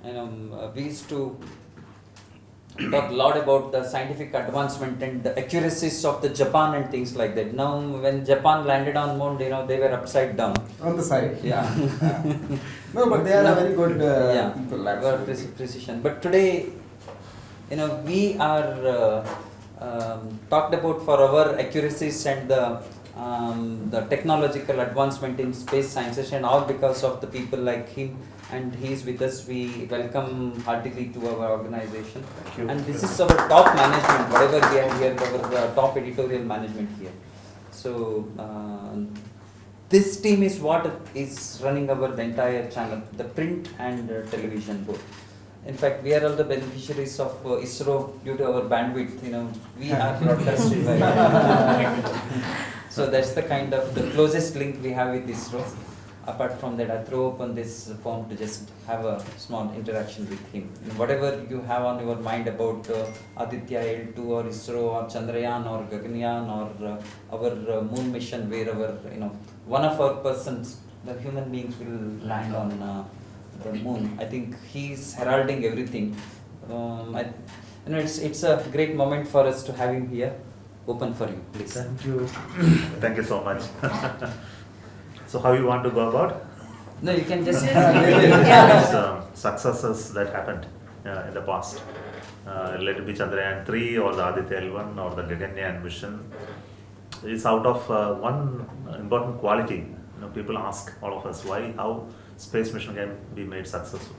We used to talk a lot about the scientific advancement and the accuracies of the Japan and things like that. Now, when Japan landed on moon, they were upside down. On the side. Yeah. No, but they are a very good people. were Precision. But today, we are talked about for our accuracies and the technological advancement in space sciences, and all because of the people like him, and he is with us. We welcome heartily to our organization. Thank you. And this is our top management, whatever we have here, our top editorial management here. So this team is what is running the entire channel, the print and television both. In fact, we are all the beneficiaries of ISRO due to our bandwidth. We are broadcasted by. So that's the kind of the closest link we have with ISRO. Apart from that, I throw open this phone to just have a small interaction with him. Whatever you have on your mind about Aditya L2 or ISRO or Chandrayaan or Gaganyaan or our moon mission, wherever one of our persons, the human beings will land on the moon. I think he is heralding everything. It's a great moment for us to have him here. Open for you, please. Thank you. Thank you so much. So how you want to go about? No, you can just successes that happened in the past. Let it be Chandrayaan 3 or the Aditya L1 or the Gaganyaan mission. It's out of one important quality. People ask all of us how space mission can be made successful.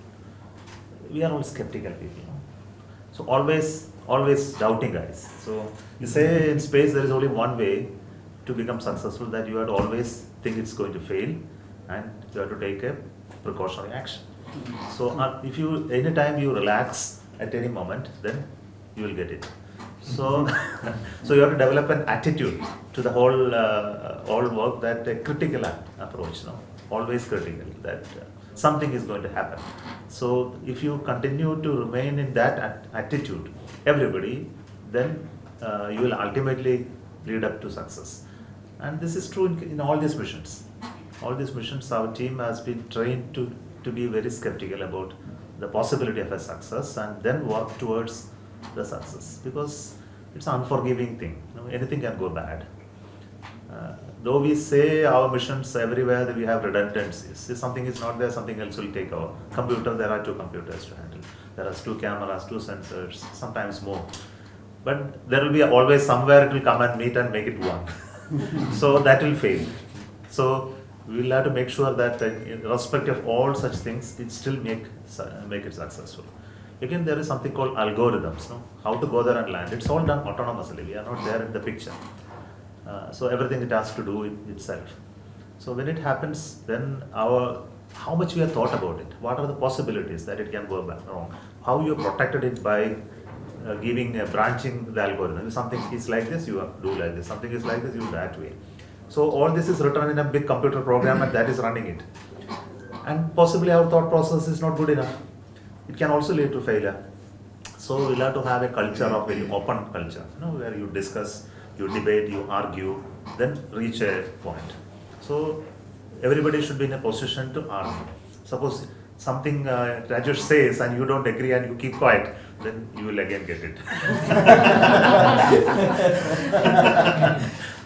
We are all skeptical people. So always doubting guys. So you say in space there is only one way to become successful, that you have to always think it's going to fail and you have to take a precautionary action. So if you anytime you relax at any moment, then you will get it. So so you have to develop an attitude to the whole work, that a critical approach, always critical, that something is going to happen. So if you continue to remain in that attitude, everybody, then you will ultimately lead up to success. And this is true in all these missions. All these missions, our team has been trained to be very skeptical about the possibility of a success and then work towards the success, because it's an unforgiving thing. Anything can go bad. Though we say our missions everywhere that we have redundancies, if something is not there, something else will take over. Computer, there are 2 computers to handle. There are 2 cameras, 2 sensors, sometimes more. But there will be always somewhere it will come and meet and make it one. So that will fail. So we will have to make sure that irrespective of all such things, it still make it successful. Again, there is something called algorithms, how to go there and land. It's all done autonomously. We are not there in the picture. So everything it has to do itself. So when it happens, then how much we have thought about it, what are the possibilities that it can go wrong, how you protected it by branching the algorithm. If something is like this, you do like this. Something is like this, you do that way. So all this is written in a big computer program and that is running it. And possibly our thought process is not good enough. It can also lead to failure. So we'll have to have a culture of very open culture, where you discuss, you debate, you argue, then reach a point. So everybody should be in a position to argue. Suppose something Rajesh says and you don't agree and you keep quiet, then you will again get it.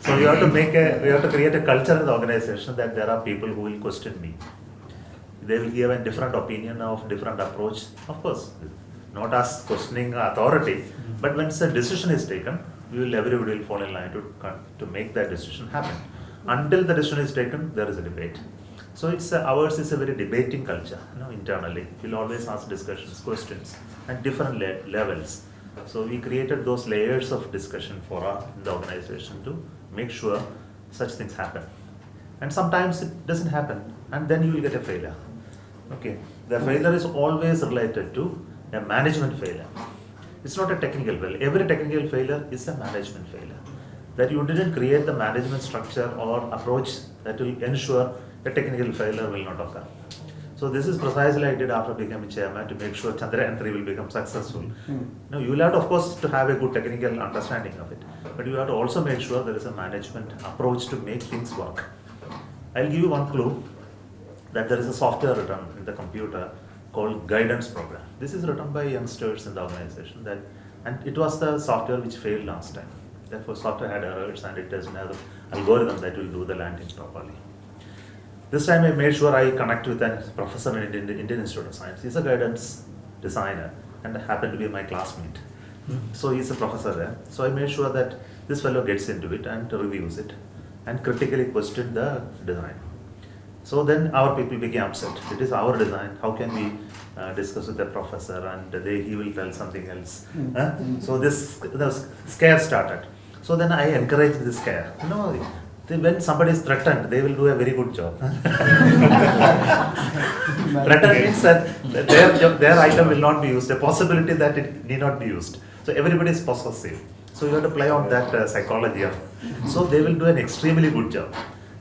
So we have to create a culture in the organization that there are people who will question me. They will give a different opinion of different approach. Of course, not as questioning authority, but when a decision is taken, everybody will fall in line to make that decision happen. Until the decision is taken, there is a debate. So ours is a very debating culture, internally. We'll always ask discussions, questions at different levels. So we created those layers of discussion for the organization to make sure such things happen. And sometimes it doesn't happen, and then you will get a failure. Okay, the failure is always related to a management failure. It's not a technical failure. Every technical failure is a management failure. That you didn't create the management structure or approach that will ensure a technical failure will not occur. So this is precisely I did after becoming chairman, to make sure Chandrayaan 3 will become successful. Now you will have to, of course, to have a good technical understanding of it, but you have to also make sure there is a management approach to make things work. I'll give you one clue, that there is a software written in the computer called guidance program. This is written by youngsters in the organization and it was the software which failed last time. Therefore, software had errors and it doesn't have the algorithm that will do the landing properly. This time I made sure I connect with a professor in Indian Institute of Science. He's a guidance designer and happened to be my classmate. So he's a professor there. So I made sure that this fellow gets into it and reviews it and critically questioned the design. So then our people became upset. It is our design. How can we discuss with the professor and he will tell something else? So the scare started. So then I encouraged this scare. When somebody is threatened, they will do a very good job. Threatened means that their item will not be used. A possibility that it need not be used. So everybody is possessive. So you have to play on that psychology. So they will do an extremely good job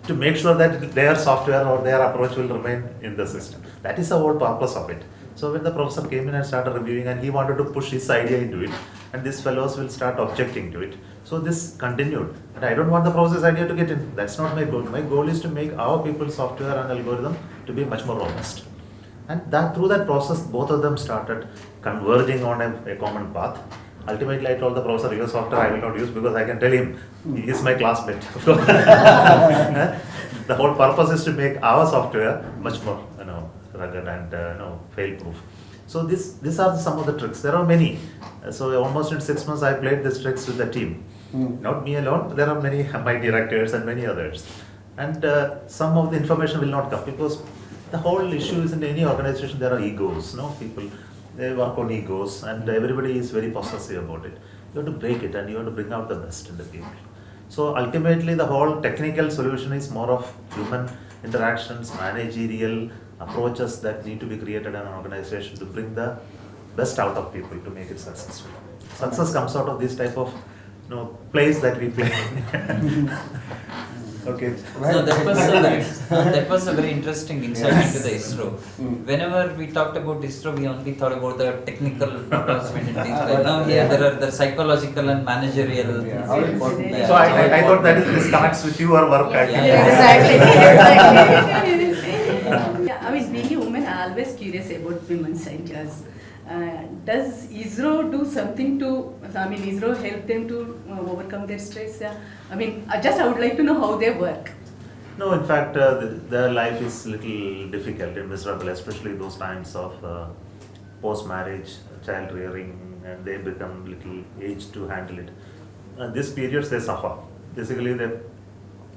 to make sure that their software or their approach will remain in the system. That is the whole purpose of it. So when the professor came in and started reviewing and he wanted to push his idea into it, and these fellows will start objecting to it. So this continued. And I don't want the professor's idea to get in. That's not my goal. My goal is to make our people's software and algorithm to be much more robust. And through that process, both of them started converging on a common path. Ultimately, I told the professor, your software I will not use because I can tell him, he is my classmate. The whole purpose is to make our software much more rugged and fail-proof. So these are some of the tricks. There are many. So almost in 6 months, I played these tricks with the team. Not me alone. There are many my directors and many others. And some of the information will not come because the whole issue is in any organization there are egos. People they work on egos and everybody is very possessive about it. You have to break it and you have to bring out the best in the people. So ultimately, the whole technical solution is more of human interactions, managerial approaches that need to be created in an organization to bring the best out of people to make it successful. Success comes out of this type of plays that we play. Okay. So that was a very interesting insight into the ISRO. Whenever we talked about ISRO, we only thought about the technical advancement and things like now here there are the psychological and managerial. So I thought that this connects with your work. Exactly. I mean, being a woman, I'm always curious about women scientists. Does ISRO do something ISRO help them to overcome their stress? I would like to know how they work. No, in fact, their life is a little difficult and miserable, especially those times of post-marriage, child rearing, and they become little aged to handle it. These periods they suffer. Basically, the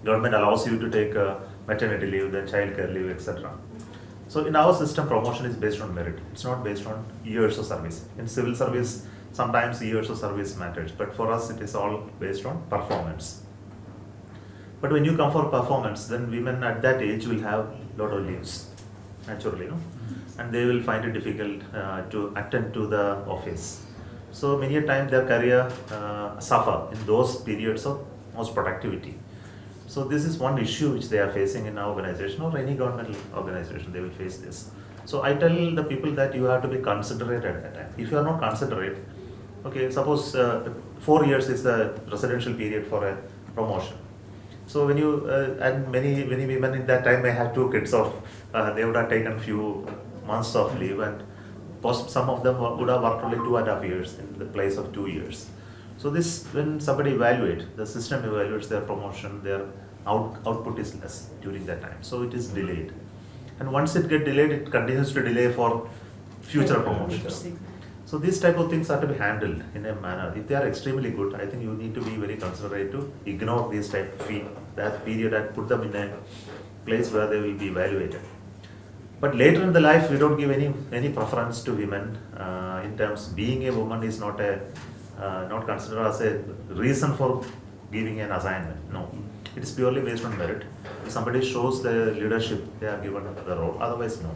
government allows you to take maternity leave, then child care leave, etc. So in our system, promotion is based on merit. It's not based on years of service. In civil service, sometimes years of service matters, but for us, it is all based on performance. But when you come for performance, then women at that age will have a lot of leaves, naturally, and they will find it difficult to attend to the office. So many a time their career suffer in those periods of most productivity. So this is one issue which they are facing in our organization or any governmental organization, they will face this. So I tell the people that you have to be considerate at that time. If you are not considerate, okay, suppose 4 years is the residential period for a promotion. So when you, and many women in that time may have 2 kids or they would have taken few months of leave and some of them would have worked only 2.5 years in the place of 2 years. So this, when somebody evaluates, the system evaluates their promotion, their output is less during that time. So it is delayed. And once it gets delayed, it continues to delay for future promotions. So these type of things have to be handled in a manner. If they are extremely good, I think you need to be very considerate to ignore these type of that period and put them in a place where they will be evaluated. But later in the life, we don't give any preference to women in terms being a woman is not considered as a reason for giving an assignment. No, it is purely based on merit. If somebody shows the leadership, they are given the role. Otherwise, no.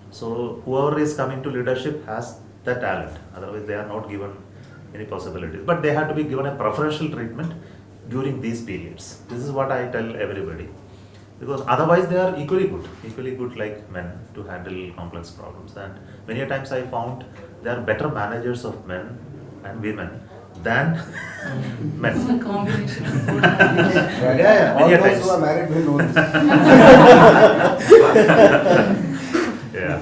So whoever is coming to leadership has the talent. Otherwise, they are not given any possibilities. But they have to be given a preferential treatment during these periods. This is what I tell everybody. Because otherwise they are equally good like men to handle complex problems. And many times I found they are better managers of men and women than men. It's a combination of both. Yeah, All many those times. who are married will know this. Yeah.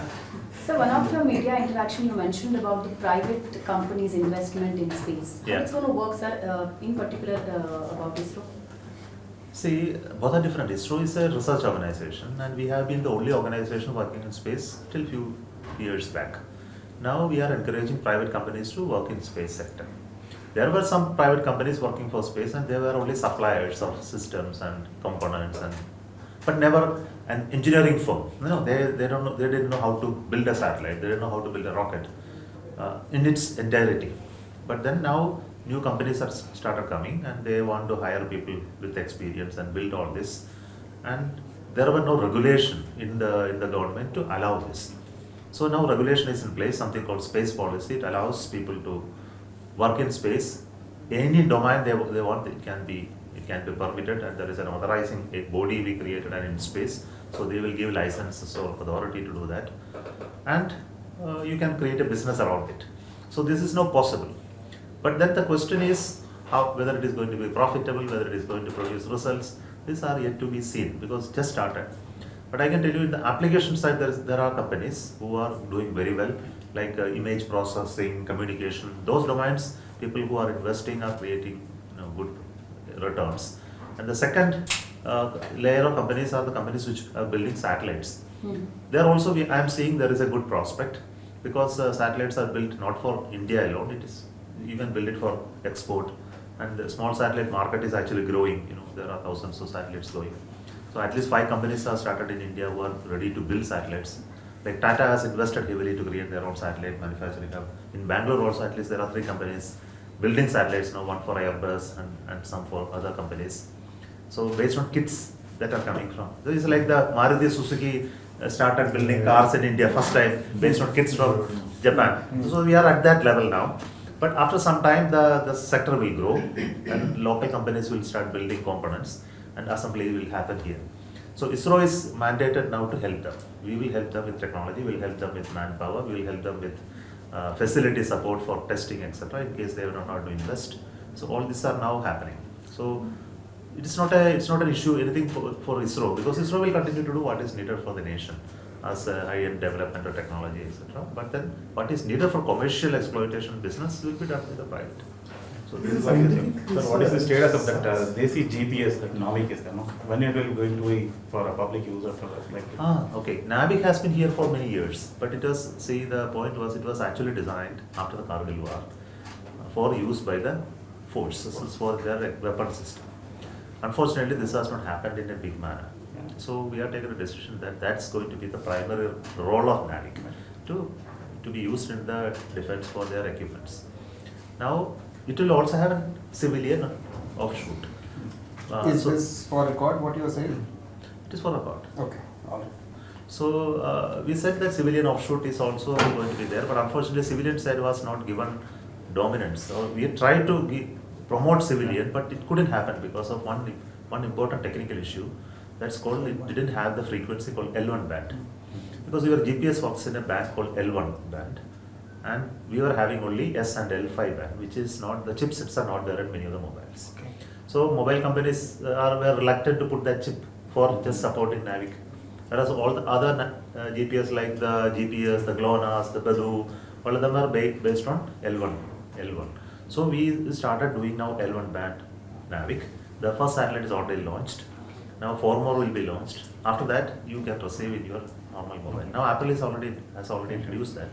Sir, one of your media interaction you mentioned about the private companies' investment in space. How Yeah. it's going to work, sir, in particular about ISRO? See, both are different. ISRO is a research organization, and we have been the only organization working in space till few years back. Now we are encouraging private companies to work in space sector. There were some private companies working for space, and they were only suppliers of systems and components, but never an engineering firm. No, they don't know, they didn't know how to build a satellite. They didn't know how to build a rocket in its entirety. But then now new companies are started coming, and they want to hire people with experience and build all this. And there were no regulation in the government to allow this. So now regulation is in place, something called space policy. It allows people to work in space. Any domain they want, it can be permitted, and there is an authorizing a body we created and in space. So they will give licenses or authority to do that, and you can create a business around it. So this is now possible. But then the question is whether it is going to be profitable, whether it is going to produce results. These are yet to be seen because it just started. But I can tell you in the application side, there are companies who are doing very well, like image processing, communication, those domains. People who are investing are creating good returns. And the second layer of companies are the companies which are building satellites. There also I am seeing there is a good prospect, because satellites are built not for India alone. It is even built it for export, and the small satellite market is actually growing. There are thousands of satellites going. So at least 5 companies are started in India who are ready to build satellites. Like Tata has invested heavily to create their own satellite manufacturing hub. In Bangalore also, at least there are 3 companies building satellites now, one for Airbus and some for other companies. So based on kits that are coming from. So it's like the Maruti Suzuki started building cars in India first time based on kits from Japan. So we are at that level now. But after some time, the sector will grow, and local companies will start building components, and assembly will happen here. So ISRO is mandated now to help them. We will help them with technology, we will help them with manpower, we will help them with facility support for testing, etc. in case they don't know how to invest. So all these are now happening. So it's not an issue anything for ISRO, because ISRO will continue to do what is needed for the nation as a high-end development of technology, etc. But then what is needed for commercial exploitation business will be done with the private. So this is like, sir, what is the status of that Desi GPS that NavIC is there? No? When it will going to be for a public use or for like? Okay. NavIC has been here for many years, but it was, the point was it was actually designed after the Kargil war for use by the forces for their weapon system. Unfortunately, this has not happened in a big manner. So we have taken a decision that that's going to be the primary role of NavIC to be used in the defense for their equipments. Now, it will also have a civilian offshoot. Is this for record what you are saying? It is for record. Okay, all right. So we said that civilian offshoot is also going to be there, but unfortunately civilian side was not given dominance. So we tried to promote civilian, but it couldn't happen because of one important technical issue. That's called, it didn't have the frequency called L1 band. Because your GPS works in a band called L1 band. And we were having only S and L5 band, which is not, the chipsets are not there in many of the mobiles. Okay. So mobile companies were reluctant to put that chip for just supporting NavIC. Whereas all the other GPS like the GPS, the GLONASS, the Badoo, all of them are based on L1. So we started doing now L1 band NavIC. The first satellite is already launched. Now 4 more will be launched. After that, you can receive in your normal mobile. Now Apple has already introduced that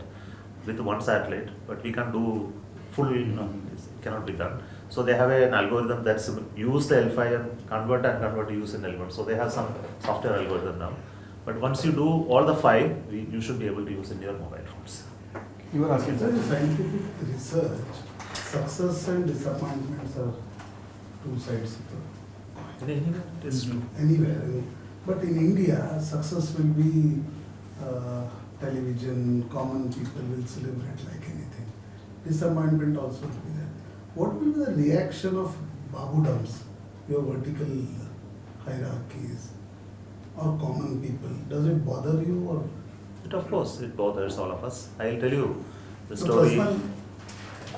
with one satellite, but we can do full, it cannot be done. So they have an algorithm that's use the L5 and convert to use in L1. So they have some software algorithm now. But once you do all the 5, you should be able to use in your mobile phones. You were asking, Sir, sir? in scientific research, success and disappointments are 2 sides of Anywhere, it is true. anywhere. But in India, success will be television, common people will celebrate like anything. Disappointment also will be there. What will be the reaction of babudams, your vertical hierarchies, or common people? Does it bother you or? Of course, it bothers all of us. I'll tell you the So story. personal-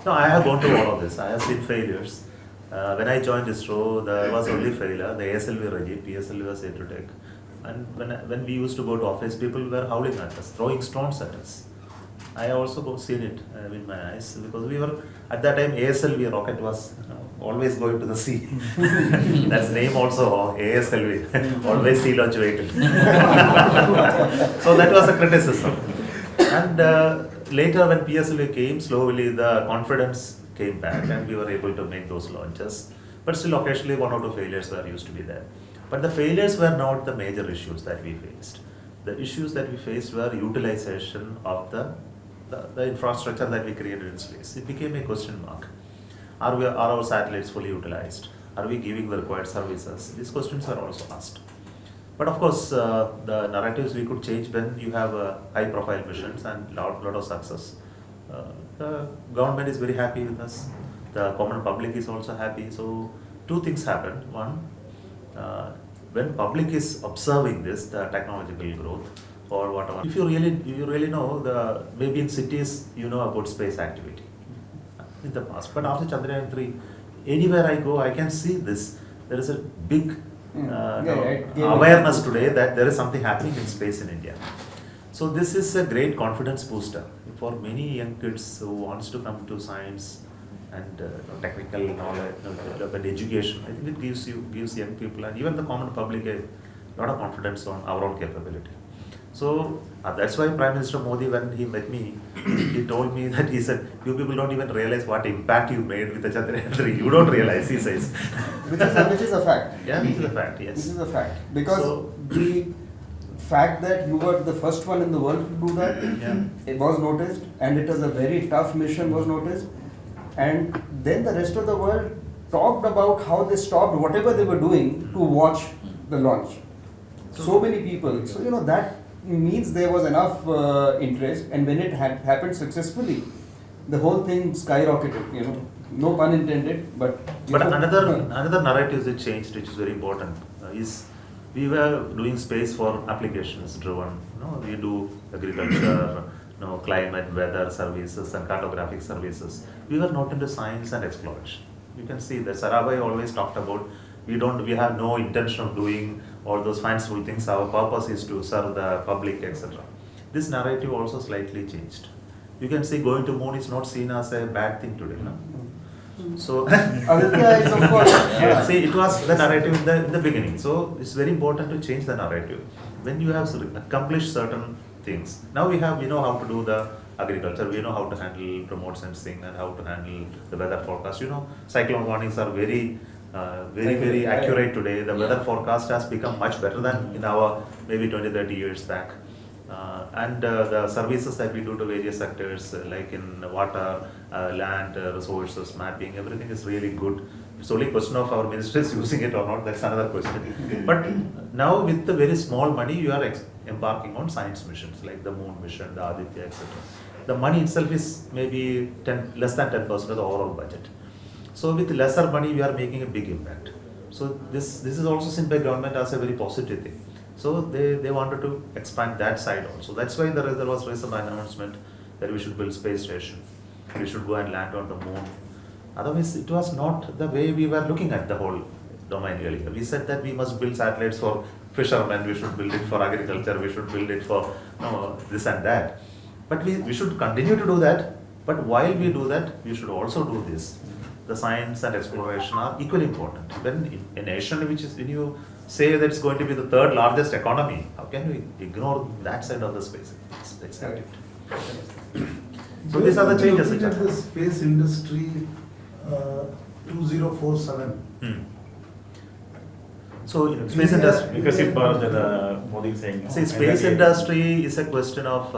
No, I have gone through all of this. I have seen failures. When I joined ISRO, there was only failure. The ASLV regime, PSLV was yet to take. And when we used to go to office, people were howling at us, throwing stones at us. I also seen it with my eyes because we were at that time ASLV rocket was always going to the sea. That's name also ASLV, always sea launch vehicle. So that was a criticism. And later when PSLV came, slowly the confidence came back and we were able to make those launches. But still occasionally one or two failures were used to be there. But the failures were not the major issues that we faced. The issues that we faced were utilization of the infrastructure that we created in space. It became a question mark. Are our satellites fully utilized? Are we giving the required services? These questions were also asked. But of course, the narratives we could change when you have high-profile missions and lot of success. The government is very happy with us. The common public is also happy. So two things happened. One, when public is observing this, the technological growth or whatever. If you really know, maybe in cities you know about space activity in the past. But after Chandrayaan 3, anywhere I go, I can see this. There is a big awareness today that there is something happening in space in India. So this is a great confidence booster for many young kids who wants to come to science and technical knowledge, but education. I think it gives young people and even the common public a lot of confidence on our own capability. So that's why Prime Minister Modi, when he met me, he told me that he said, "You people don't even realize what impact you made with the Chandrayaan 3. You don't realize," he says. Which is a fact. Yeah, which is a fact. Yes. This is a fact. Because the fact that you were the first one in the world to do that, it was noticed, and it was a very tough mission was noticed. And then the rest of the world talked about how they stopped whatever they were doing to watch the launch. So many people. So, that means there was enough interest, and when it happened successfully, the whole thing skyrocketed, no pun intended, but... another narrative that changed, which is very important, is we were doing space for applications driven. We do agriculture, climate, weather services and cartographic services. We were not into science and exploration. You can see that Sarabhai always talked about we have no intention of doing all those fanciful things. Our purpose is to serve the public, etc. This narrative also slightly changed. You can see going to moon is not seen as a bad thing today. So, Aditya is of course. see, it was the narrative in the beginning. So it's very important to change the narrative. When you have accomplished certain things, now we know how to do the agriculture, we know how to handle remote sensing and how to handle the weather forecast. Cyclone warnings are very accurate today. The weather forecast has become much better than in our maybe 20-30 years back. And the services that we do to various sectors like in water, land, resources, mapping, everything is really good. It's only a question of our ministers using it or not, that's another question. But now with the very small money, you are embarking on science missions like the moon mission, the Aditya, etc. The money itself is maybe less than 10% of the overall budget. So with lesser money, we are making a big impact. So this is also seen by government as a very positive thing. So they wanted to expand that side also. That's why there was recent announcement that we should build space station. We should go and land on the moon. Otherwise, it was not the way we were looking at the whole domain earlier. We said that we must build satellites for fishermen, we should build it for agriculture, we should build it for this and that. But we should continue to do that. But while we do that, we should also do this. The science and exploration are equally important. When a nation when you say that it's going to be the third largest economy, how can we ignore that side of the space activity? So these are the changes. Looking at the space industry 2047. So space industry. Because Modi is saying. See, space industry is a question of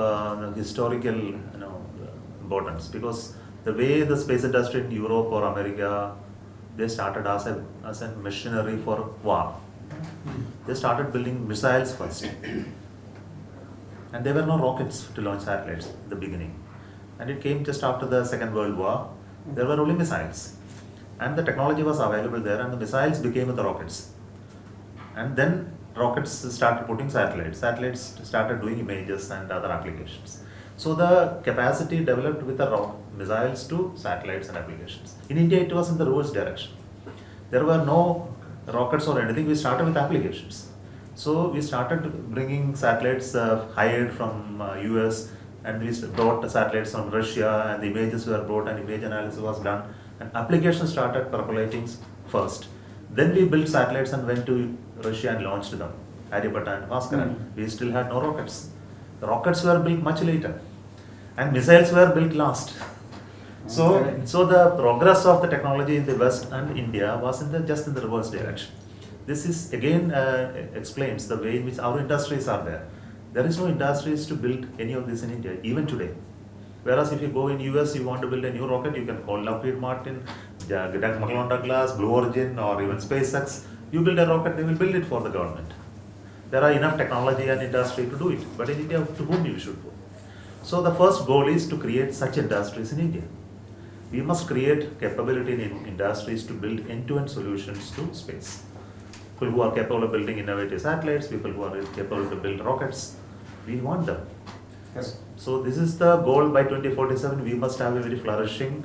historical importance, because the way the space industry in Europe or America, they started as a machinery for war. They started building missiles first. And there were no rockets to launch satellites in the beginning. And it came just after the Second World War. There were only missiles. And the technology was available there, and the missiles became the rockets. And then rockets started putting satellites. Satellites started doing images and other applications. So the capacity developed with the missiles to satellites and applications. In India, it was in the reverse direction. There were no rockets or anything. We started with applications. So we started bringing satellites hired from US. and we brought satellites from Russia, and the images were brought, and image analysis was done, and applications started percolating first. Then we built satellites and went to Russia and launched them, Aryabhatta and Bhaskaran. We still had no rockets. The rockets were built much later, and missiles were built last. So the progress of the technology in the West and India was just in the reverse direction. This is again explains the way in which our industries are there. There is no industries to build any of this in India, even today. Whereas if you go in US, you want to build a new rocket, you can call Lockheed Martin, McLaren Douglas, Blue Origin, or even SpaceX. You build a rocket, they will build it for the government. There are enough technology and industry to do it. But in India, to whom you should go? So the first goal is to create such industries in India. We must create capability in industries to build end-to-end solutions to space. People who are capable of building innovative satellites, people who are capable to build rockets, we want them. Yes. So this is the goal. By 2047, we must have a very flourishing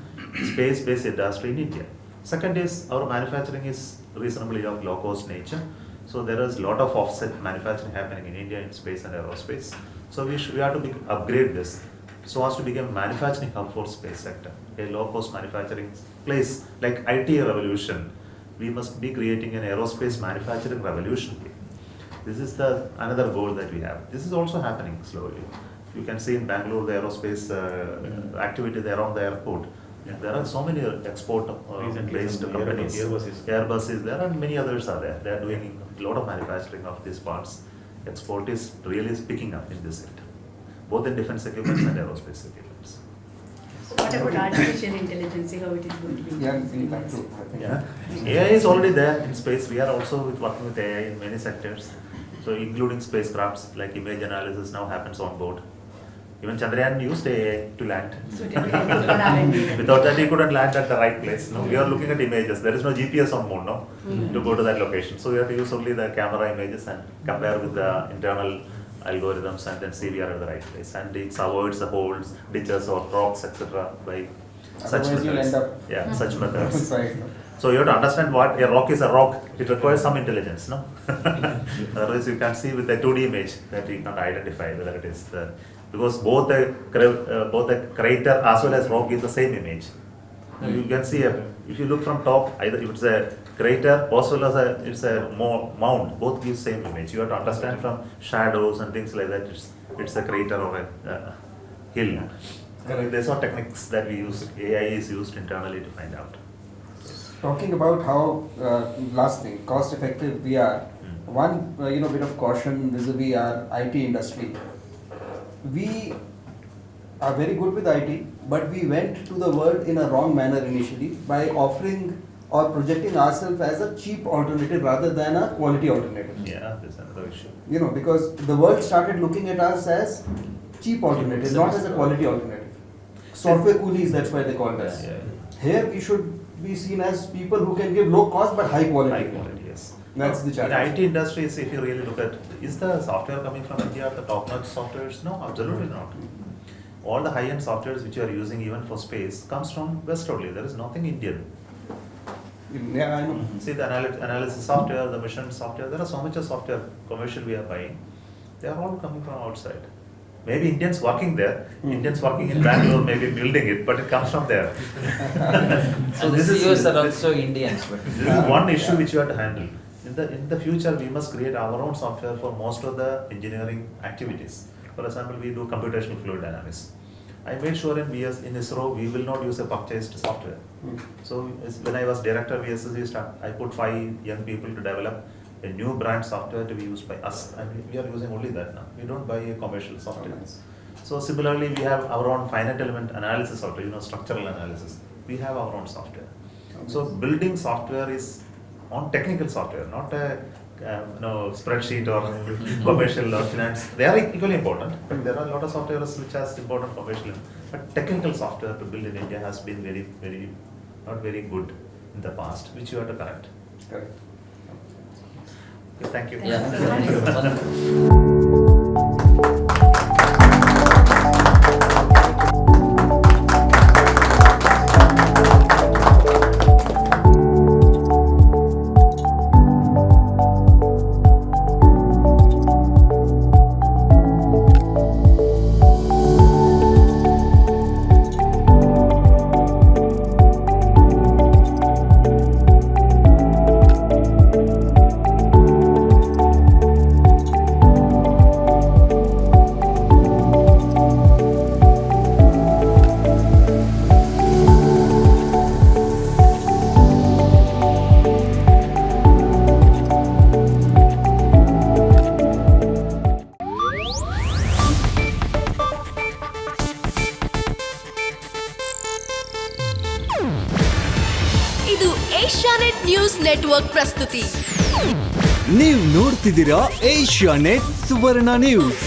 space-based industry in India. Second is, our manufacturing is reasonably of low-cost nature. So there is a lot of offset manufacturing happening in India in space and aerospace. So we have to upgrade this so as to become a manufacturing hub for space sector, a low-cost manufacturing place like IT revolution. We must be creating an aerospace manufacturing revolution. This is another goal that we have. This is also happening slowly. You can see in Bangalore the aerospace activity there around the airport. There are so many export-based companies. Airbus is there, and many others are there. They are doing a lot of manufacturing of these parts. Export is really picking up in this sector, both in defense equipment and aerospace equipments. What about artificial intelligence? How it is going to be? Yeah, used in in fact, space? too, I think. Yeah, AI is already there in space. We are also working with AI in many sectors. So including spacecrafts, like image analysis now happens on board. Even Chandrayaan used AI to land. So it will be helpful for R&D. Without that, he couldn't land at the right place. No, we are looking at images. There is no GPS on moon, no, to go to that location. So we have to use only the camera images and compare with the internal algorithms, and then see we are at the right place. And it avoids the holes, ditches, or rocks, etc. by such Otherwise you'll methods. end up. Yeah, such methods. Right. So you have to understand what a rock is. A rock, it requires some intelligence, no? Otherwise you can't see with the 2D image that you can't identify whether it is the, because both the crater as well as rock is the same image. You can see if you look from top, either if it's a crater as well as it's a mound, both give same image. You have to understand from shadows and things like that. It's a crater or a hill. There's no techniques that we use. AI is used internally to find out. Talking about how, last thing, cost effective we are, one bit of caution vis-a-vis our IT industry. We are very good with IT, but we went to the world in a wrong manner initially by offering or projecting ourselves as a cheap alternative rather than a quality alternative. Yeah, there's another issue. Because the world started looking at us as cheap alternative, not as a quality alternative. Software coolies, that's why they called us. Yeah. Here we should be seen as people who can give low cost but high quality. High quality, yes. That's the challenge. In IT industries, if you really look at, is the software coming from India, the top-notch softwares? No, absolutely not. All the high-end softwares which you are using even for space comes from West only. There is nothing Indian. Yeah, I know. See the analysis software, the mission software, there are so much of software commercial we are buying. They are all coming from outside. Maybe Indians working there, Indians working in Bangalore, maybe building it, but it comes from there. So and the CEOs are also Indians. But this is one issue which you have to handle. In the future, we must create our own software for most of the engineering activities. For example, we do computational fluid dynamics. I made sure in ISRO, we will not use a purchased software. So when I was director of VSSC, I put 5 young people to develop a new brand software to be used by us, and we are using only that now. We don't buy a commercial software. So similarly, we have our own finite element analysis software, structural analysis. We have our own software. So building software is on technical software, not a spreadsheet or commercial or finance. They are equally important, but there are a lot of softwares which has important commercial. But technical software to build in India has been not very good in the past, which you have to correct. Correct. Okay, thank you. yeah. Asianet news network ಪ್ರಸ್ತುತಿ. ನೀವು ನೋಡ್ತಿದ್ದೀರಾ Asianet ಸುವರ್ಣ news.